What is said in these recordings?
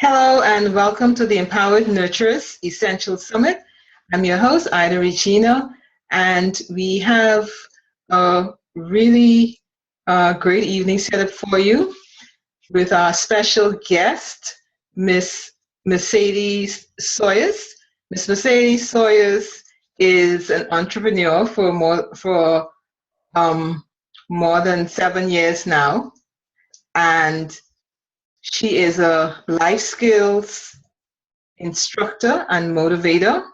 Hello and welcome to the Empowered Nurturers Essential Summit. I'm your host, Regena, and we have a really great evening set up for you with our special guest, Miss Mercedes Sawyers. Miss Mercedes Sawyers is an entrepreneur for more than 7 years now, and she is a life skills instructor and motivator.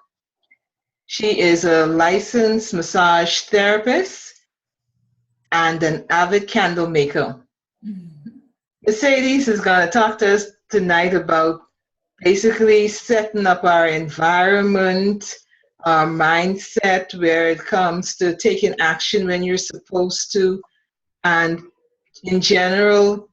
She is a licensed massage therapist and an avid candle maker. Mercedes is going to talk to us tonight about basically setting up our environment, our mindset, where it comes to taking action when you're supposed to, and in general,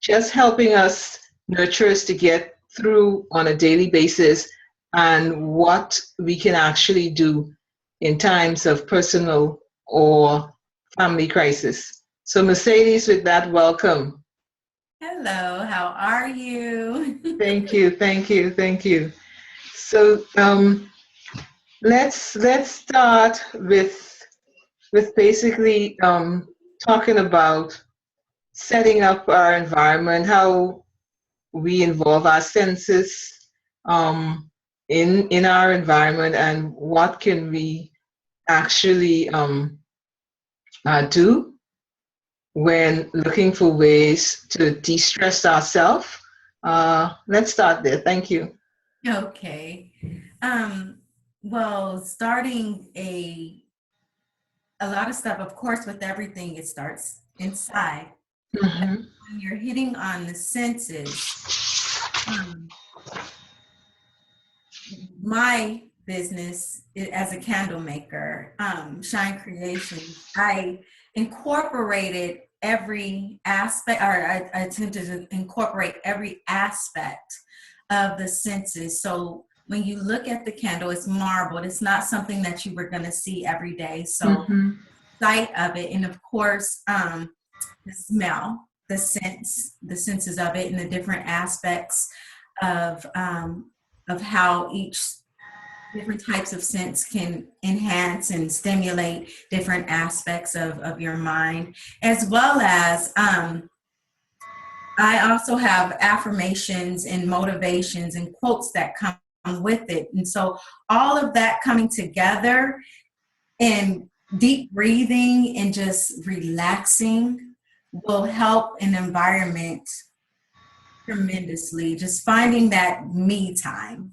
just helping us nurturers to get through on a daily basis and what we can actually do in times of personal or family crisis. So Mercedes, with that, welcome. Hello, how are you? Thank you, thank you, thank you. So let's start with basically talking about setting up our environment, how we involve our senses in our environment, and what can we actually do when looking for ways to de-stress ourselves. Let's start there. Thank you. Okay. Well, starting a lot of stuff, of course, with everything, it starts inside. Mm-hmm. When you're hitting on the senses, my business as a candle maker, Shine Creations, I incorporated every aspect, or I attempted to incorporate every aspect of the senses. So when you look at the candle, it's marbled. It's not something that you were going to see every day. So sight of it, and of course, the smell, the senses of it, and the different aspects of how each different types of sense can enhance and stimulate different aspects of your mind, as well as I also have affirmations and motivations and quotes that come with it. And so all of that coming together and deep breathing and just relaxing will help an environment tremendously. Just finding that me time,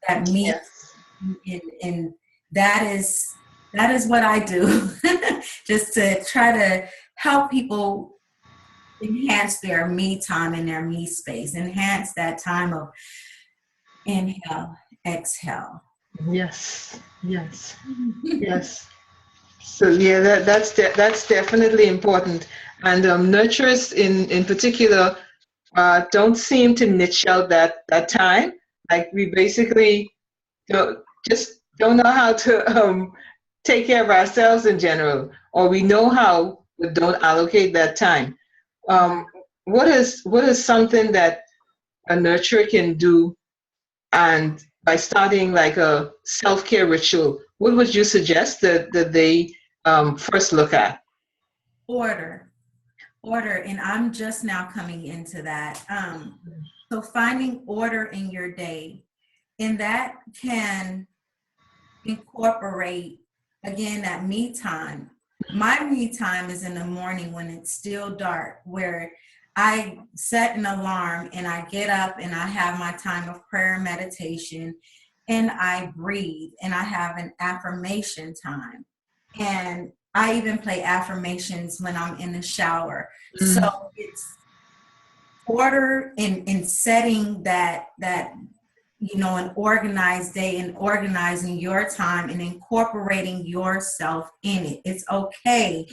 that me. Yes. And that is what I do, just to try to help people enhance their me time and their me space, enhance that time of inhale, exhale. Yes. Yes. Yes. So yeah, that's definitely important. And nurturers in particular don't seem to niche out that time. Like we basically just don't know how to take care of ourselves in general, or we know how but don't allocate that time. What is something that a nurturer can do, and by starting like a self-care ritual, what would you suggest that they first look at? Order, and I'm just now coming into that. So finding order in your day, and that can incorporate, again, that me time. My me time is in the morning when it's still dark, where I set an alarm and I get up and I have my time of prayer and meditation, and I breathe, and I have an affirmation time. And I even play affirmations when I'm in the shower. So it's order in setting that an organized day, and organizing your time and incorporating yourself in it. It's okay.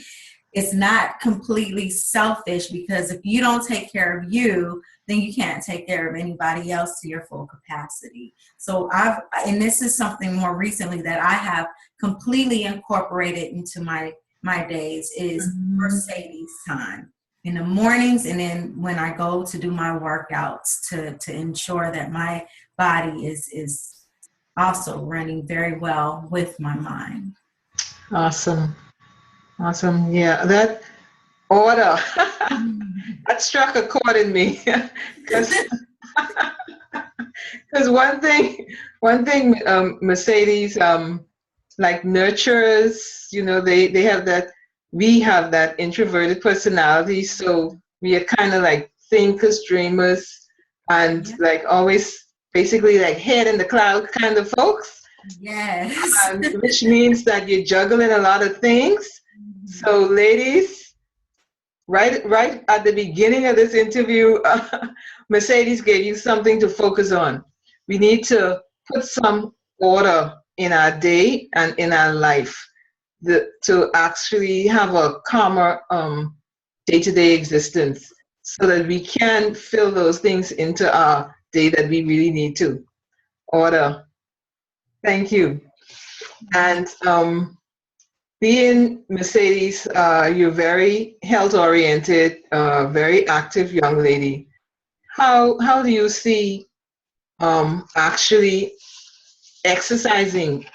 It's not completely selfish, because if you don't take care of you, then you can't take care of anybody else to your full capacity. So and this is something more recently that I have completely incorporated into my days, is Mercedes time. in the mornings, and then when I go to do my workouts to ensure that my body is also running very well with my mind. Awesome. Awesome. Yeah, that order that struck a chord in me because one thing Mercedes like nurturers, they have that, we have that introverted personality, so we are kind of like thinkers, dreamers, and Yeah. like always basically like head in the cloud kind of folks, Yes. and which means that you're juggling a lot of things. So ladies, right at the beginning of this interview, Mercedes gave you something to focus on. We need to put some order in our day and in our life, to actually have a calmer day-to-day existence, so that we can fill those things into our day that we really need to. Order. Thank you. And being Mercedes, you're very health oriented, very active young lady. How do you see actually exercising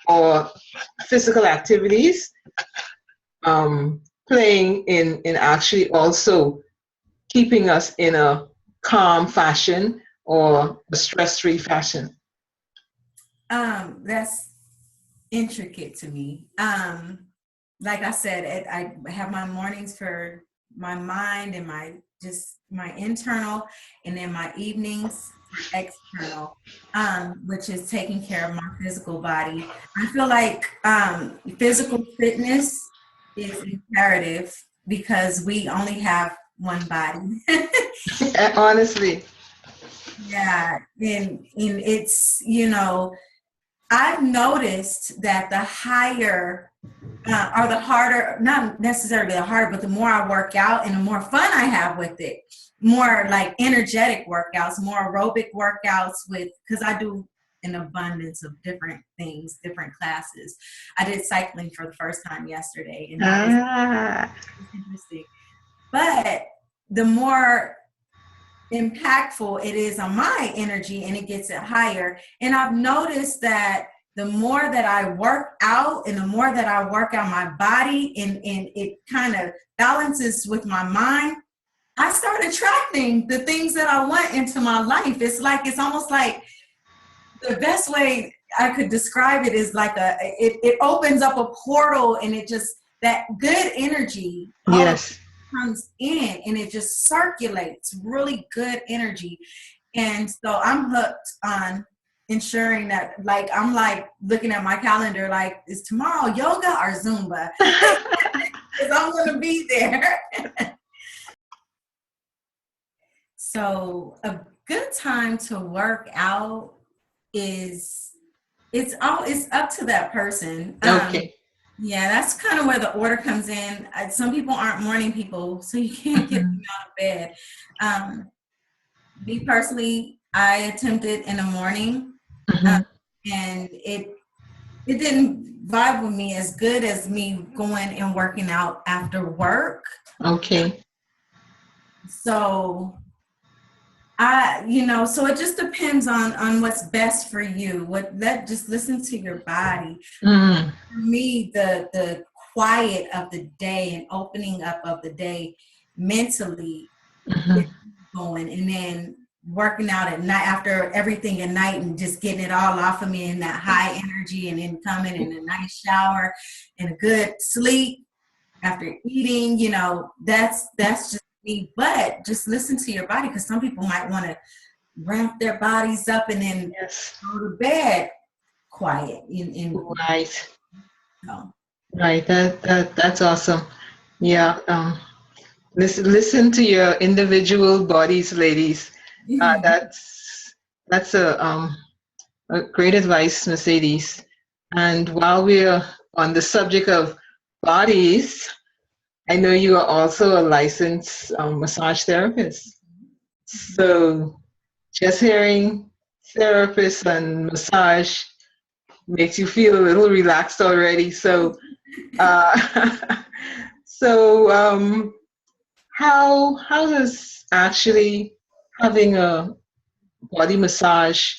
or physical activities playing in actually also keeping us in a calm fashion or a stress-free fashion? That's intricate to me. Like I said, I have my mornings for my mind and my internal, and then my evenings external, which is taking care of my physical body. I feel like physical fitness is imperative because we only have one body. Honestly. Yeah, and it's, I've noticed that the higher or the harder, not necessarily the harder, but the more I work out and the more fun I have with it, more like energetic workouts, more aerobic workouts because I do an abundance of different things, different classes. I did cycling for the first time yesterday, and that was interesting. But the more impactful it is on my energy, and it gets it higher. And I've noticed that the more that I work out and the more that I work out my body, and it kind of balances with my mind, I start attracting the things that I want into my life. It's almost like, the best way I could describe it is like it opens up a portal, and it just, that good energy Yes. comes in, and it just circulates really good energy. And so I'm hooked on ensuring that, like, I'm like looking at my calendar, like, is tomorrow yoga or Zumba? Because I'm going to be there. So a good time to work out it's up to that person. Okay. Yeah, that's kind of where the order comes in. Some people aren't morning people, so you can't get them out of bed. Me personally, I attempted in the morning, Mhm. and it didn't vibe with me as good as me going and working out after work. Okay. So so it just depends on what's best for you. Just listen to your body. Mm. For me, the quiet of the day and opening up of the day mentally Mhm. going, and then working out at night after everything at night, and just getting it all off of me in that high energy, and then coming in a nice shower and a good sleep after eating, that's just me. But just listen to your body, because some people might want to ramp their bodies up and then Yes. go to bed quiet. Right. So. Right. That's awesome. Yeah. Listen to your individual bodies, ladies. That's a great advice, Mercedes. And while we're on the subject of bodies, I know you are also a licensed massage therapist. So just hearing therapist and massage makes you feel a little relaxed already. So, uh, so how does actually having a body massage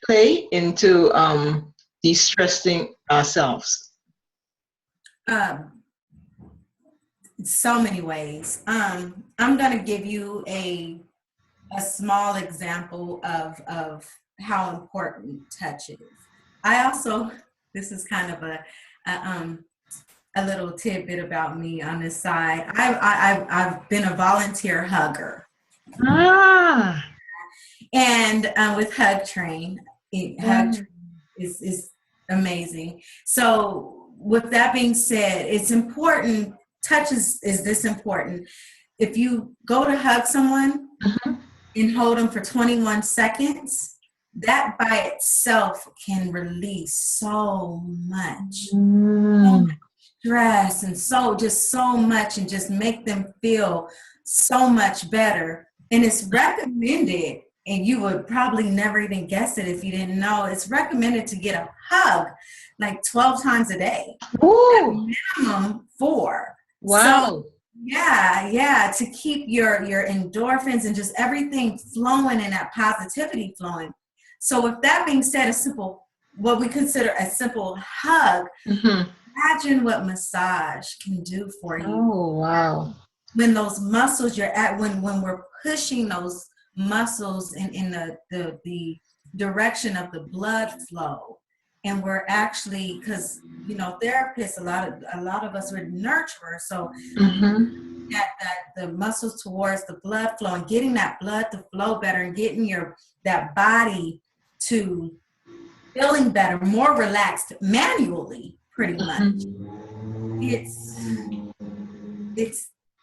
play into de-stressing ourselves? Um, so many ways. I'm going to give you a small example of how important touch is. I also, this is kind of a little tidbit about me on this side. I've been a volunteer hugger. Ah. And with Hug Train, Hug Train is amazing. So with that being said, it's important. Touch is this important. If you go to hug someone and hold them for 21 seconds, that by itself can release so much stress and so much, and just make them feel so much better. And it's recommended, and you would probably never even guess it if you didn't know, it's recommended to get a hug like 12 times a day. Ooh. Minimum 4. Wow. So, yeah, to keep your endorphins and just everything flowing and that positivity flowing. So with that being said, what we consider a simple hug, imagine what massage can do for you. Oh, wow. When those muscles when we're pushing those muscles in the direction of the blood flow, and we're actually, because therapists, a lot of us are nurturers, so that the muscles towards the blood flow and getting that blood to flow better and getting that body to feeling better, more relaxed manually, pretty much.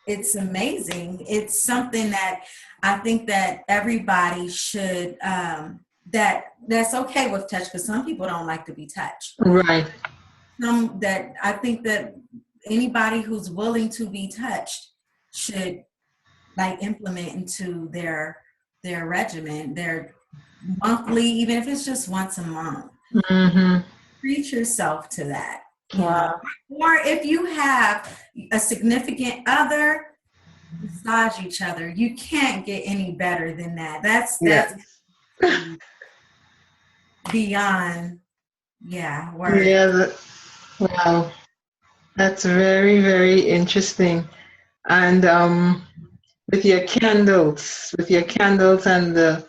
It's amazing. It's something that I think that everybody should, that's okay with touch, because some people don't like to be touched. Right. That I think that anybody who's willing to be touched should implement into their regimen, their monthly, even if it's just once a month. Treat yourself to that. Wow. Or if you have a significant other, massage each other. You can't get any better than that. That's beyond, words. Yeah. Wow. That's very, very interesting. And with your candles and the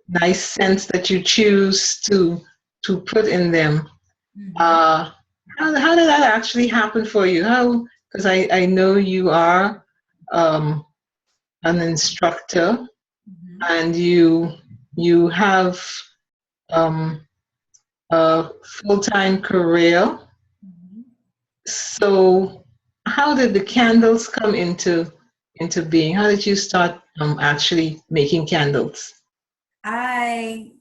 nice scents that you choose to put in them, how did that actually happen for you? How? Because I know you are an instructor, and you have a full-time career. So how did the candles come into being? How did you start actually making candles? I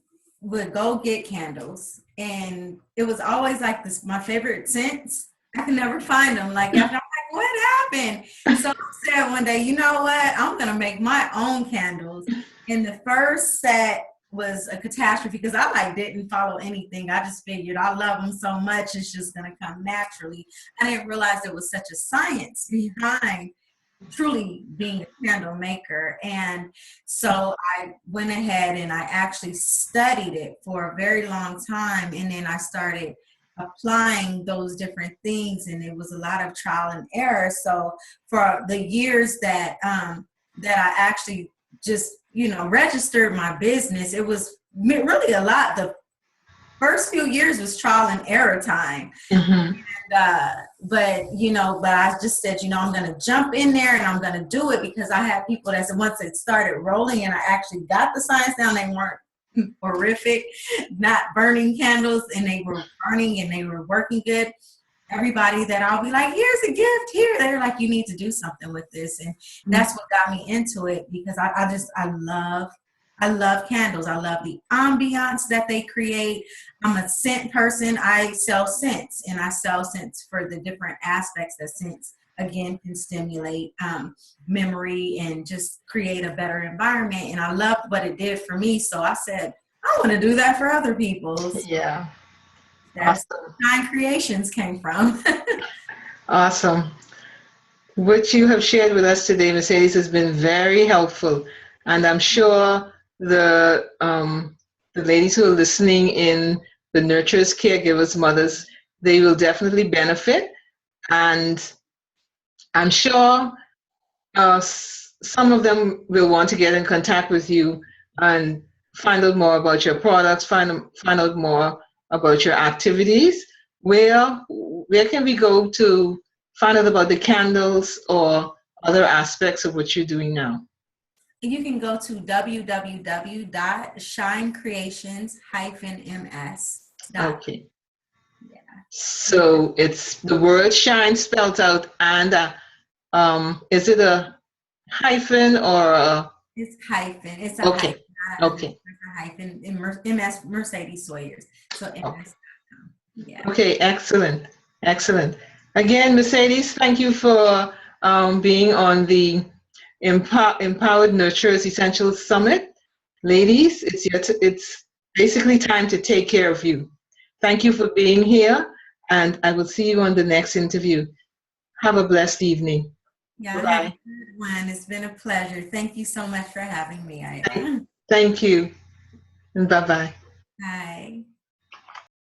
would go get candles, and it was always like this, my favorite scents. I can never find them. Like, after I'm like, what happened? So I said one day, you know what? I'm going to make my own candles. And the first set was a catastrophe, because I didn't follow anything. I just figured I love them so much, it's just going to come naturally. I didn't realize there was such a science behind truly being a candle maker. And so I went ahead and I actually studied it for a very long time. And then I started applying those different things, and it was a lot of trial and error. So for the years that I actually just, registered my business, it was really a lot. The first few years was trial and error time. But I just said, I'm going to jump in there and I'm going to do it, because I had people that said, once it started rolling and I actually got the science down, they weren't horrific, not burning candles, and they were burning and they were working good. Everybody that I'll be like, here's a gift here, they're like, you need to do something with this. And that's what got me into it, because I love candles. I love the ambiance that they create. I'm a scent person. I sell scents, and I sell scents for the different aspects that scents, again, can stimulate memory and just create a better environment. And I loved what it did for me. So I said, I want to do that for other people. Yeah. That's Awesome. where Nine Creations came from. Awesome. What you have shared with us today, Mercedes, has been very helpful, and I'm sure the ladies who are listening in, the nurturers, caregivers, mothers, they will definitely benefit, and I'm sure some of them will want to get in contact with you and find out more about your products, find out more about your activities. Where can we go to find out about the candles or other aspects of what you're doing now? You can go to www.shinecreations-ms.com. Okay. Yeah. So it's the word shine spelled out, and is it a hyphen or a? It's hyphen. It's a hyphen. Okay. Okay. It's a hyphen in MS Mercedes Sawyers. So Okay. ms.com. Yeah. Okay, excellent, excellent. Again, Mercedes, thank you for being on the Empowered Nurturers Essential Summit. Ladies, it's basically time to take care of you. Thank you for being here, and I will see you on the next interview. Have a blessed evening. Yeah, Bye-bye. have a good one. It's been a pleasure. Thank you so much for having me, Ida. Thank you, and bye-bye. Bye.